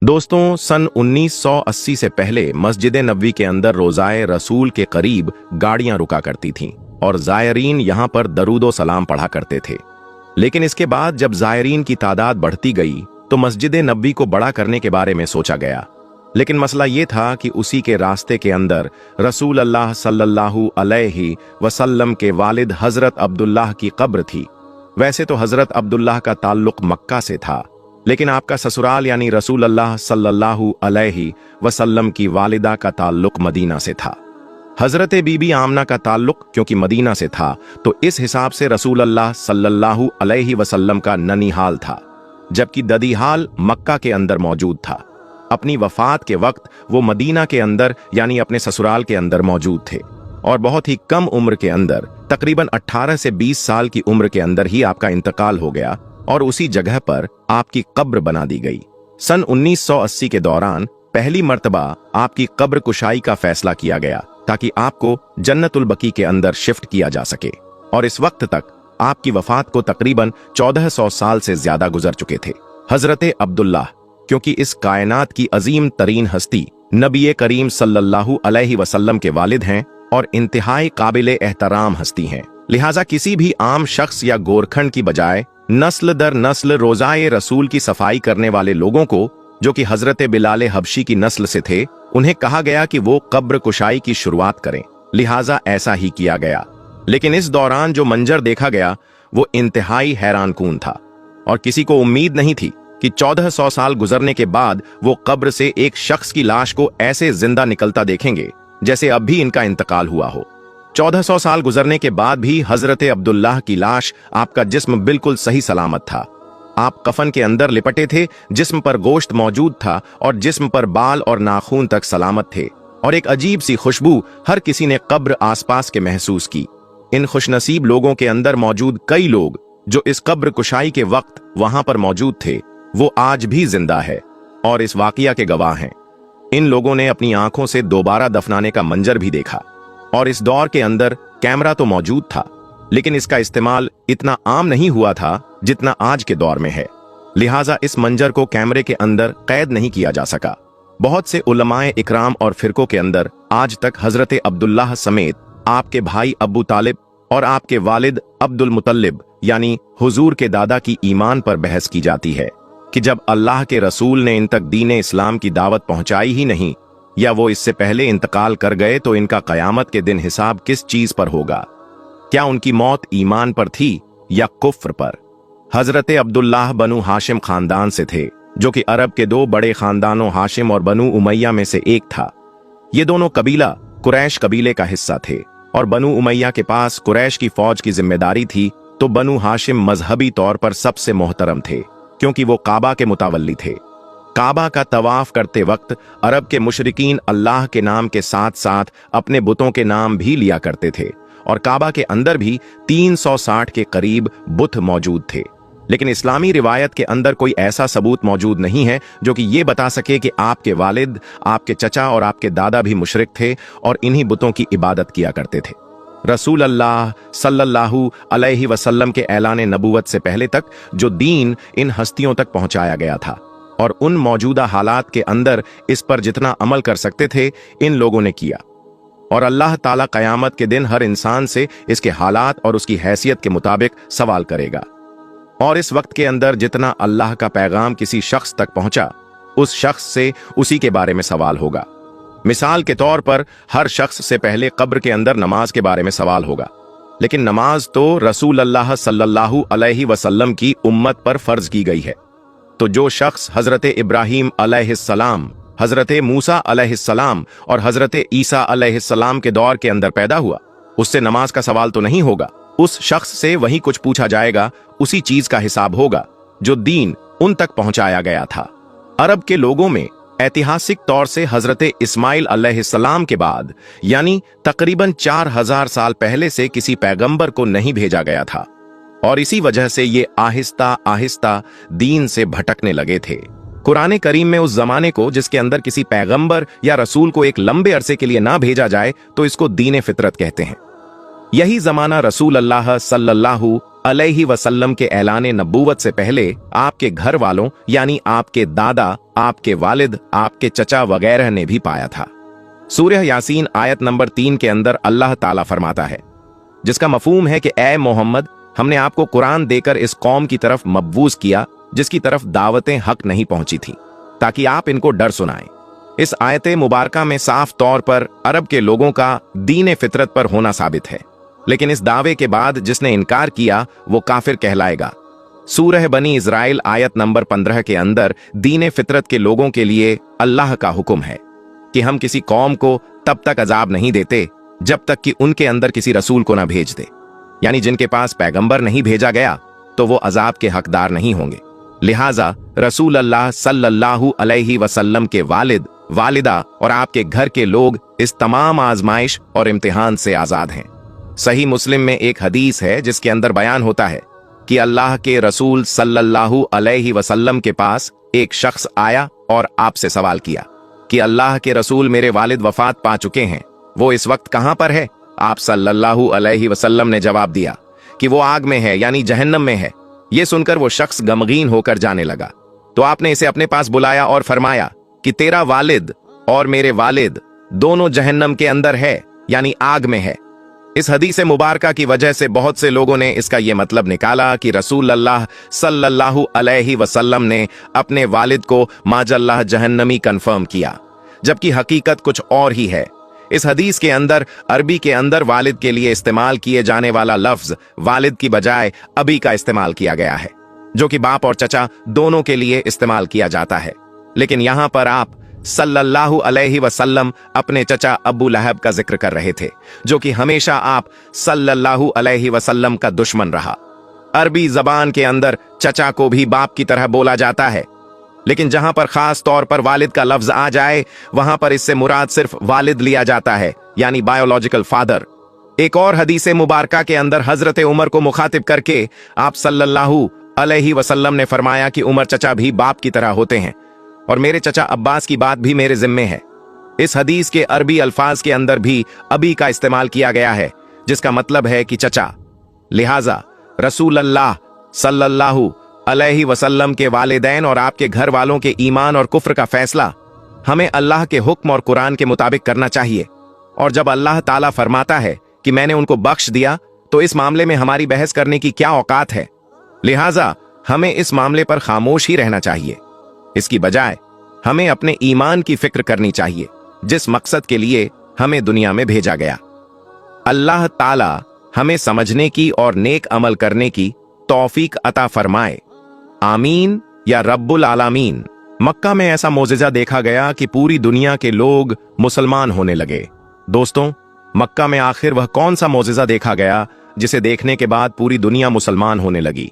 दोस्तों, सन 1980 से पहले मस्जिद नबवी के अंदर रोज़ाए रसूल के करीब गाड़ियां रुका करती थीं और ज़ायरीन यहां पर दरूदो सलाम पढ़ा करते थे। लेकिन इसके बाद जब ज़ायरीन की तादाद बढ़ती गई तो मस्जिद नबवी को बड़ा करने के बारे में सोचा गया। लेकिन मसला ये था कि उसी के रास्ते के अंदर रसूल अल्लाह सल्लल्लाहु अलैहि वसल्लम के वालिद हजरत अब्दुल्लाह की कब्र थी। वैसे तो हजरत अब्दुल्लाह का ताल्लुक मक्का से था, लेकिन आपका ससुराल यानी रसूल अल्लाह सल्लल्लाहु अलैहि वसल्लम की वालिदा का ताल्लुक मदीना से था। हजरत बीबी आमना का ताल्लुक क्योंकि मदीना से था तो इस हिसाब से रसूल अल्लाह सल्लल्लाहु अलैहि वसल्लम का ननिहाल था, जबकि ददीहाल मक्का के अंदर मौजूद था। अपनी वफात के वक्त वो मदीना के अंदर यानी अपने ससुराल के अंदर मौजूद थे और बहुत ही कम उम्र के अंदर तकरीबन 18 से 20 साल की उम्र के अंदर ही आपका इंतकाल हो गया और उसी जगह पर आपकी कब्र बना दी गई। सन 1980 के दौरान पहली मर्तबा आपकी कब्र कुशाई का फैसला किया गया ताकि आपको जन्नतुल बकी के अंदर शिफ्ट किया जा सके, और इस वक्त तक आपकी वफात को तकरीबन 1400 साल से ज्यादा गुजर चुके थे। हजरत अब्दुल्लाह क्योंकि इस कायनात की अजीम तरीन हस्ती नबी करीम सल्लल्लाहु अलैहि वसल्लम के वालिद हैं और इंतहाई काबिले एहतराम हस्ती हैं, लिहाजा किसी भी आम शख्स या गोरखंड की बजाय नस्ल दर नस्ल रोज़ाए रसूल की सफाई करने वाले लोगों को, जो कि हजरत बिलाल हबशी की नस्ल से थे, उन्हें कहा गया कि वो कब्र कुशाई की शुरुआत करें। लिहाजा ऐसा ही किया गया। लेकिन इस दौरान जो मंजर देखा गया वो इंतहाई हैरानकुन था और किसी को उम्मीद नहीं थी कि 1400 साल गुजरने के बाद वो कब्र से एक शख्स की लाश को ऐसे जिंदा निकलता देखेंगे जैसे अब भी इनका इंतकाल हुआ हो। 1400 साल गुजरने के बाद भी हजरत अब्दुल्लाह की लाश, आपका जिस्म बिल्कुल सही सलामत था। आप कफन के अंदर लिपटे थे, जिस्म पर गोश्त मौजूद था और जिस्म पर बाल और नाखून तक सलामत थे, और एक अजीब सी खुशबू हर किसी ने कब्र आसपास के महसूस की। इन खुशनसीब लोगों के अंदर मौजूद कई लोग जो इस कब्र कुशाई के वक्त वहां पर मौजूद थे, वो आज भी जिंदा है और इस वाकया के गवाह हैं। इन लोगों ने अपनी आंखों से दोबारा दफनाने का मंजर भी देखा, और इस दौर के अंदर कैमरा तो मौजूद था, लेकिन इसका इस्तेमाल इतना आम नहीं हुआ था जितना आज के दौर में है। लिहाजा इस मंजर को कैमरे के अंदर कैद नहीं किया जा सका। बहुत से उलमाए इकराम और फिरकों के अंदर आज तक हजरत अब्दुल्लाह समेत आपके भाई अबू तालिब और आपके वालिद अब्दुल मुतल्लिब यानी हुजूर के दादा की ईमान पर बहस की जाती है कि जब अल्लाह के रसूल ने इन तक दीन इस्लाम की दावत पहुंचाई ही नहीं, या वो इससे पहले इंतकाल कर गए, तो इनका कयामत के दिन हिसाब किस चीज पर होगा? क्या उनकी मौत ईमान पर थी या कुफ्र पर? हजरत अब्दुल्लाह बनु हाशिम खानदान से थे, जो कि अरब के दो बड़े खानदानों हाशिम और बनु उमैया में से एक था। ये दोनों कबीला कुरैश कबीले का हिस्सा थे और बनु उमैया के पास कुरैश की फौज की जिम्मेदारी थी, तो बनु हाशिम मजहबी तौर पर सबसे मोहतरम थे क्योंकि वो काबा के मुतावल्ली थे। काबा का तवाफ करते वक्त अरब के मुशरिकीन अल्लाह के नाम के साथ साथ अपने बुतों के नाम भी लिया करते थे, और काबा के अंदर भी 360 के करीब बुत मौजूद थे। लेकिन इस्लामी रिवायत के अंदर कोई ऐसा सबूत मौजूद नहीं है जो कि ये बता सके कि आपके वालिद, आपके चचा और आपके दादा भी मुशरिक थे और इन्हीं बुतों की इबादत किया करते थे। रसूल अल्लाह सल्लल्लाहु अलैहि वसल्लम के ऐलान नबूवत से पहले तक जो दीन इन हस्तियों तक पहुंचाया गया था, और उन मौजूदा हालात के अंदर इस पर जितना अमल कर सकते थे इन लोगों ने किया, और अल्लाह ताला कयामत के दिन हर इंसान से इसके हालात और उसकी हैसियत के मुताबिक सवाल करेगा। और इस वक्त के अंदर जितना अल्लाह का पैगाम किसी शख्स तक पहुंचा, उस शख्स से उसी के बारे में सवाल होगा। मिसाल के तौर पर हर शख्स से पहले कब्र के अंदर नमाज के बारे में सवाल होगा, लेकिन नमाज तो रसूल अल्लाह सल्लल्लाहु अलैहि वसल्लम की उम्मत पर फर्ज की गई है। तो जो शख्स हजरत इब्राहीम अलैहिस्सलाम, हजरत मूसा अलैहिस्सलाम और हजरत ईसा अलैहिस्सलाम के दौर के अंदर पैदा हुआ, उससे नमाज का सवाल तो नहीं होगा। उस शख्स से वही कुछ पूछा जाएगा, उसी चीज का हिसाब होगा जो दीन उन तक पहुंचाया गया था। अरब के लोगों में ऐतिहासिक तौर से हजरत इस्माइल अलैहिस्सलाम के बाद यानी तकरीबन 4000 साल पहले से किसी पैगंबर को नहीं भेजा गया था, और इसी वजह से ये आहिस्ता आहिस्ता दीन से भटकने लगे थे। कुरान करीम में उस जमाने को जिसके अंदर किसी पैगंबर या रसूल को एक लंबे अरसे के लिए ना भेजा जाए तो इसको दीन फितरत कहते हैं। यही जमाना रसूल अल्लाह सल्लल्लाहु अलैहि वसल्लम के ऐलान नबूवत से पहले आपके घर वालों यानी आपके दादा, आपके वालिद, आपके चचा वगैरह ने भी पाया था। सूरह यासीन आयत नंबर 3 के अंदर अल्लाह ताला फरमाता है, जिसका मफहूम है कि ए मोहम्मद, हमने आपको कुरान देकर इस कौम की तरफ मबूस किया जिसकी तरफ दावतें हक नहीं पहुंची थी, ताकि आप इनको डर सुनाएं। इस आयत मुबारका में साफ तौर पर अरब के लोगों का दीन फितरत पर होना साबित है, लेकिन इस दावे के बाद जिसने इनकार किया वो काफिर कहलाएगा। सूरह बनी इज़राइल आयत नंबर 15 के अंदर दीन फितरत के लोगों के लिए अल्लाह का हुक्म है कि हम किसी कौम को तब तक अजाब नहीं देते जब तक कि उनके अंदर किसी रसूल को न भेज दे, यानी जिनके पास पैगंबर नहीं भेजा गया तो वो अजाब के हकदार नहीं होंगे। लिहाजा रसूल अल्लाह सल्लल्लाहु अलैहि वसल्लम के वालिद, वालिदा और आपके घर के लोग इस तमाम आजमाइश और इम्तिहान से आजाद हैं। सही मुस्लिम में एक हदीस है जिसके अंदर बयान होता है कि अल्लाह के रसूल सल्लल्लाहु अलैहि वसल्लम के पास एक शख्स आया और आपसे सवाल किया कि अल्लाह के रसूल, मेरे वालिद वफात पा चुके हैं, वो इस वक्त कहां पर है? आप सल्लल्लाहु अलैहि वसल्लम ने जवाब दिया कि वो आग में है, यानी जहन्नम में है। ये सुनकर वो शख्स गमगीन होकर जाने लगा, तो आपने इसे अपने पास बुलाया और फरमाया कि तेरा वालिद और मेरे वालिद दोनों जहन्नम के अंदर है, यानी आग में है। इस हदीस मुबारका की वजह से बहुत से लोगों ने इसका यह मतलब निकाला कि रसूल अल्लाह सल्लल्लाहु अलैहि वसल्लम ने अपने वालिद को माजल्लाह जहन्नमी कंफर्म किया, जबकि हकीकत कुछ और ही है। इस हदीस के अंदर अरबी के अंदर वालिद के लिए इस्तेमाल किए जाने वाला लफ्ज वालिद की बजाय अबी का इस्तेमाल किया गया है, जो कि बाप और चचा दोनों के लिए इस्तेमाल किया जाता है। लेकिन यहां पर आप सल्लल्लाहु अलैहि वसल्लम अपने चचा अबू लहब का जिक्र कर रहे थे, जो कि हमेशा आप सल्लल्लाहु अलैहि वसल्लम का दुश्मन रहा। अरबी जबान के अंदर चचा को भी बाप की तरह बोला जाता है, लेकिन जहां पर खास तौर पर वालिद का लफ्ज आ जाए वहां पर इससे मुराद सिर्फ वालिद लिया जाता है, यानी बायोलॉजिकल फादर। एक और हदीस मुबारका के अंदर हजरत उमर को मुखातिब करके आप सल्लल्लाहु अलैहि वसल्लम ने फरमाया कि उमर चचा भी बाप की तरह होते हैं और मेरे चचा अब्बास की बात भी मेरे जिम्मे है। इस हदीस के अरबी अल्फाज के अंदर भी अबी का इस्तेमाल किया गया है, जिसका मतलब है कि चचा। लिहाजा रसूल अल्लाह सल्लल्लाहु अलैहि वसल्लम के वालिदैन और आपके घर वालों के ईमान और कुफ्र का फैसला हमें अल्लाह के हुक्म और कुरान के मुताबिक करना चाहिए। और जब अल्लाह ताला फरमाता है कि मैंने उनको बख्श दिया, तो इस मामले में हमारी बहस करने की क्या औकात है? लिहाजा हमें इस मामले पर खामोश ही रहना चाहिए। इसकी बजाय हमें अपने ईमान की फिक्र करनी चाहिए, जिस मकसद के लिए हमें दुनिया में भेजा गया। अल्लाह ताला हमें समझने की और नेक अमल करने की तौफीक अता फरमाए। आमीन या रब्बुल आलामीन। मक्का में ऐसा मोजिजा देखा गया कि पूरी दुनिया के लोग मुसलमान होने लगे। दोस्तों, मक्का में आखिर वह कौन सा मोजिजा देखा गया जिसे देखने के बाद पूरी दुनिया मुसलमान होने लगी?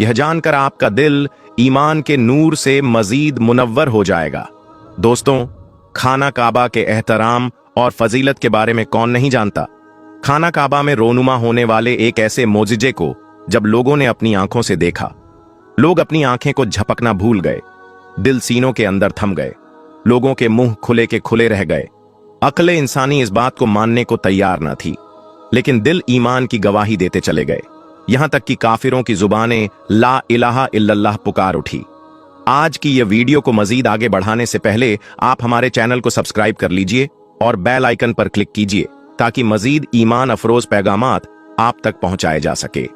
यह जानकर आपका दिल ईमान के नूर से मजीद मुनव्वर हो जाएगा। दोस्तों, खाना काबा के एहतराम और फजीलत के बारे में कौन नहीं जानता? खाना काबा में रोनुमा होने वाले एक ऐसे मोजिजे को जब लोगों ने अपनी आंखों से देखा, लोग अपनी आंखें को झपकना भूल गए, दिल सीनों के अंदर थम गए, लोगों के मुंह खुले के खुले रह गए। अक्ल इंसानी इस बात को मानने को तैयार न थी, लेकिन दिल ईमान की गवाही देते चले गए, यहां तक कि काफिरों की जुबानें ला इलाहा इल्लल्लाह पुकार उठी। आज की यह वीडियो को मजीद आगे बढ़ाने से पहले आप हमारे चैनल को सब्सक्राइब कर लीजिए और बेल आइकन पर क्लिक कीजिए, ताकि मजीद ईमान अफरोज पैगामात आप तक पहुंचाए जा सके।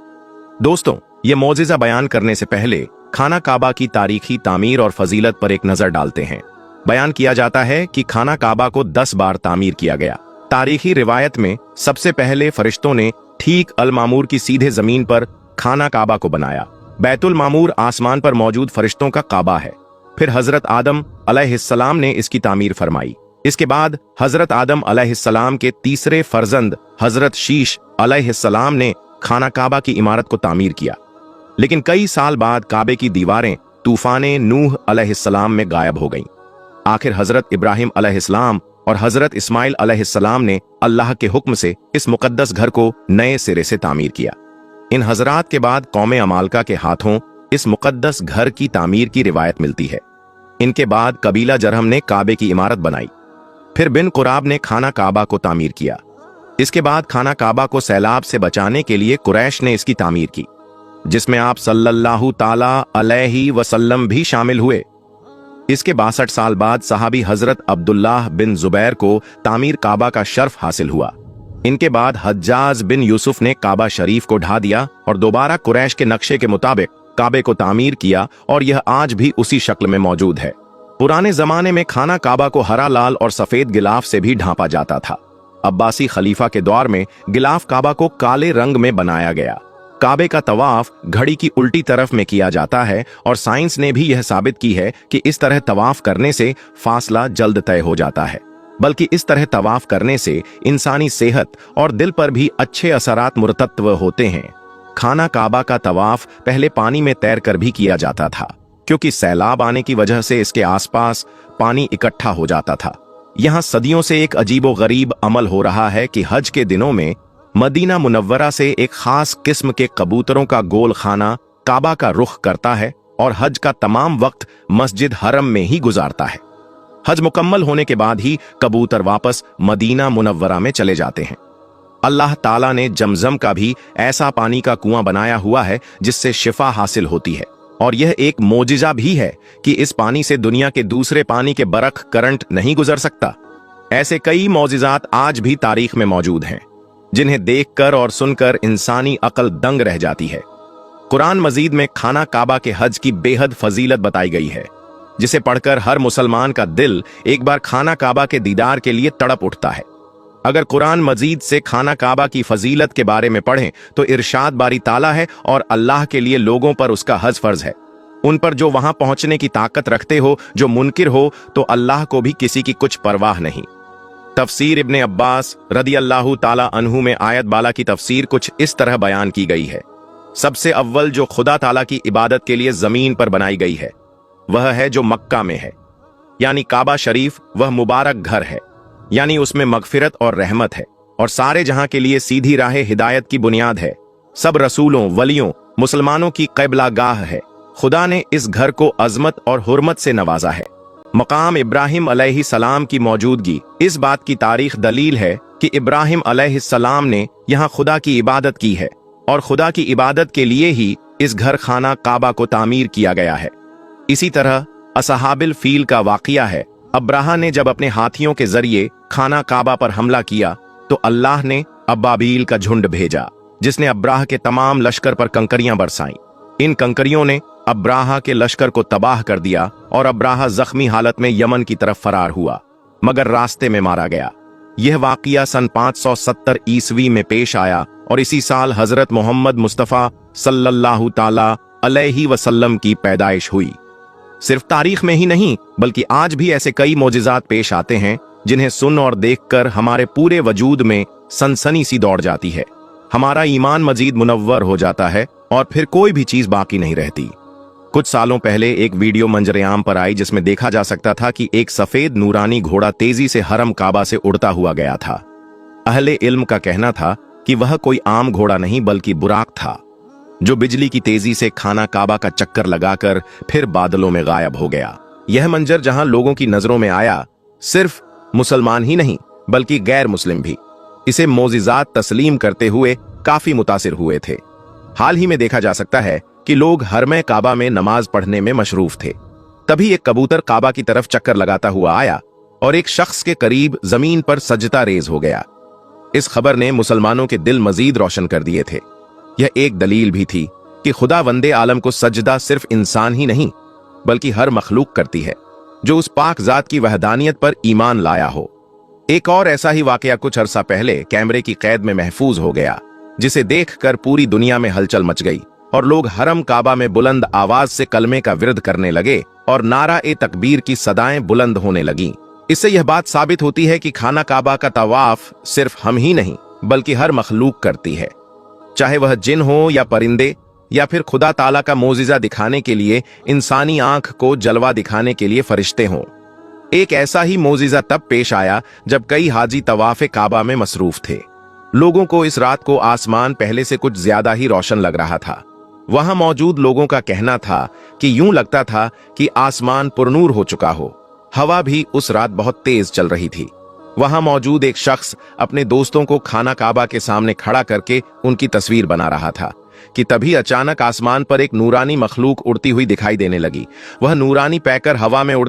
दोस्तों, ये मौजिज़ा बयान करने से पहले खाना काबा की तारीखी तामीर और फजीलत पर एक नजर डालते हैं। बयान किया जाता है कि खाना काबा को 10 बार तामीर किया गया। तारीखी रिवायत में सबसे पहले फरिश्तों ने ठीक अल मामूर की सीधे जमीन पर खाना काबा को बनाया। बैतुल मामूर आसमान पर मौजूद फरिश्तों का काबा है। फिर हजरत आदम अलैहिस्सलाम ने इसकी तामीर फरमाई। इसके बाद हजरत आदम अलैहिस्सलाम के तीसरे फर्जंद हजरत शीश अलैहिस्सलाम ने खाना काबा की इमारत को तामीर किया। लेकिन कई साल बाद काबे की दीवारें तूफाने नूह अलैहिस्सलाम में गायब हो गईं। आखिर हजरत इब्राहिम अलैहिस्सलाम और हजरत इस्माइल अलैहिस्सलाम ने अल्लाह के हुक्म से इस मुकद्दस घर को नए सिरे से तामीर किया। इन हजरात के बाद कौमे अमालका के हाथों इस मुकद्दस घर की तामीर की रिवायत मिलती है। इनके बाद कबीला जरहम ने काबे की इमारत बनाई। फिर बिन कुराब ने खाना काबा को तामीर किया। इसके बाद खाना काबा को सैलाब से बचाने के लिए कुरैश ने इसकी तामीर की। जिसमें आप सल्लल्लाहु ताला अलैहि वसल्लम भी शामिल हुए। इसके 62 साल बाद सहाबी हजरत अब्दुल्लाह बिन जुबैर को तामीर काबा का शर्फ हासिल हुआ। इनके बाद हज्जाज बिन यूसुफ ने काबा शरीफ को ढा दिया और दोबारा कुरैश के नक्शे के मुताबिक काबे को तामीर किया, और यह आज भी उसी शक्ल में मौजूद है। पुराने जमाने में खाना काबा को हरा, लाल और सफेद गिलाफ से भी ढांपा जाता था। अब्बासी खलीफा के दौर में गिलाफ काबा को काले रंग में बनाया गया। काबे का तवाफ घड़ी की उल्टी तरफ में किया जाता है, और साइंस ने भी यह साबित की है कि इस तरह तवाफ करने से फासला जल्द तय हो जाता है, बल्कि इस तरह तवाफ करने से इंसानी सेहत और दिल पर भी अच्छे असरात मुरतत्व होते हैं। खाना काबा का तवाफ पहले पानी में तैरकर भी किया जाता था, क्योंकि सैलाब आने की वजह से इसके आसपास पानी इकट्ठा हो जाता था। यहाँ सदियों से एक अजीबो गरीब अमल हो रहा है कि हज के दिनों में मदीना मुनव्वरा से एक खास किस्म के कबूतरों का गोल खाना काबा का रुख करता है और हज का तमाम वक्त मस्जिद हरम में ही गुजारता है। हज मुकम्मल होने के बाद ही कबूतर वापस मदीना मुनव्वरा में चले जाते हैं। अल्लाह ताला ने जमजम का भी ऐसा पानी का कुआं बनाया हुआ है जिससे शिफा हासिल होती है, और यह एक मोजिजा भी है कि इस पानी से दुनिया के दूसरे पानी के बरख करंट नहीं गुजर सकता। ऐसे कई मौजिजात आज भी तारीख में मौजूद हैं, जिन्हें देखकर और सुनकर इंसानी अकल दंग रह जाती है। कुरान मजीद में खाना काबा के हज की बेहद फजीलत बताई गई है, जिसे पढ़कर हर मुसलमान का दिल एक बार खाना काबा के दीदार के लिए तड़प उठता है। अगर कुरान मजीद से खाना काबा की फजीलत के बारे में पढ़ें तो इरशाद बारी ताला है, और अल्लाह के लिए लोगों पर उसका हज फर्ज है। उन पर जो वहां पहुंचने की ताकत रखते हो, जो मुनकिर हो, तो अल्लाह को भी किसी की कुछ परवाह नहीं। तफसीर इब्ने अब्बास रदी अल्लाह ताला अन्हु में आयत बाला की तफसीर कुछ इस तरह बयान की गई है। सबसे अव्वल जो खुदा ताला की इबादत के लिए जमीन पर बनाई गई है वह है जो मक्का में है, यानी काबा शरीफ। वह मुबारक घर है, यानी उसमें मगफिरत और रहमत है, और सारे जहां के लिए सीधी राह हिदायत की बुनियाद है। सब रसूलों, वलियों, मुसलमानों की क़िबला गाह है। खुदा ने इस घर को अजमत और हुर्मत से नवाजा है। मकाम इब्राहिम अलैहिस्सलाम की मौजूदगी इस बात की तारीख दलील है कि इब्राहिम अलैहिस्सलाम ने यहाँ खुदा की इबादत की है, और खुदा की इबादत के लिए ही इस घर खाना काबा को तामीर किया गया है। इसी तरह असहाबिल फील का वाक़िया है। अब्राहा ने जब अपने हाथियों के जरिए खाना काबा पर हमला किया तो अल्लाह ने अब्बाबील का झुंड भेजा, जिसने अब्राह के तमाम लश्कर पर कंकरियां बरसाईं। इन कंकरियों ने अब्राहा के लश्कर को तबाह कर दिया, और अब्राहा जख्मी हालत में यमन की तरफ फरार हुआ, मगर रास्ते में मारा गया। यह वाक़िया सन 570 ईस्वी में पेश आया, और इसी साल हजरत मोहम्मद मुस्तफ़ा सल्लल्लाहु ताला अलैहि वसल्लम की पैदाइश हुई। सिर्फ तारीख में ही नहीं, बल्कि आज भी ऐसे कई मोजिज़ात पेश आते हैं जिन्हें सुन और देखकर हमारे पूरे वजूद में सनसनी सी दौड़ जाती है। हमारा ईमान मजीद मुनव्वर हो जाता है, और फिर कोई भी चीज बाकी नहीं रहती। कुछ सालों पहले एक वीडियो मंजरेआम पर आई जिसमें देखा जा सकता था कि एक सफेद नूरानी घोड़ा तेजी से हरम काबा से उड़ता हुआ गया था। अहले इल्म का कहना था कि वह कोई आम घोड़ा नहीं बल्कि बुराक था, जो बिजली की तेजी से खाना काबा का चक्कर लगाकर फिर बादलों में गायब हो गया। यह मंजर जहां लोगों की नजरों में आया, सिर्फ मुसलमान ही नहीं बल्कि गैर मुस्लिम भी इसे मोजिज़ात तस्लीम करते हुए काफी मुतासिर हुए थे। हाल ही में देखा जा सकता है कि लोग हरमे काबा में नमाज पढ़ने में मशरूफ थे। तभी एक कबूतर काबा की तरफ चक्कर लगाता हुआ आया और एक शख्स के करीब जमीन पर सजदा रेज हो गया। इस खबर ने मुसलमानों के दिल मजीद रोशन कर दिए थे। यह एक दलील भी थी कि खुदा वंदे आलम को सजदा सिर्फ इंसान ही नहीं बल्कि हर मखलूक करती है जो उस पाक जात की वहदानियत पर ईमान लाया हो। एक और ऐसा ही वाकया कुछ अरसा पहले कैमरे की कैद में महफूज हो गया, जिसे देखकर पूरी दुनिया में हलचल मच गई और लोग हरम काबा में बुलंद आवाज से कलमे का विर्द करने लगे और नारा ए तकबीर की सदाएं बुलंद होने लगीं। इससे यह बात साबित होती है कि खाना काबा का तवाफ सिर्फ हम ही नहीं बल्कि हर मखलूक करती है, चाहे वह जिन हो या परिंदे या फिर खुदा ताला का मोजिजा दिखाने के लिए इंसानी आंख को जलवा दिखाने के लिए फरिश्ते हों। एक ऐसा ही मोजिजा तब पेश आया जब कई हाजी तवाफे काबा में मसरूफ थे। लोगों को इस रात को आसमान पहले से कुछ ज्यादा ही रोशन लग रहा था। वहां मौजूद लोगों का कहना था कि यूं लगता था कि आसमान पुरनूर हो चुका हो। हवा भी उस रात बहुत तेज चल रही थी। वहां मौजूद एक शख्स अपने दोस्तों को खाना काबा के सामने खड़ा करके उनकी तस्वीर बना रहा था। कि तभी अचानक आसमान पर एक नूरानी मखलूक उड़ती हुई दिखाई देने लगी। वह नूरानी पैकर हवा में उड़ते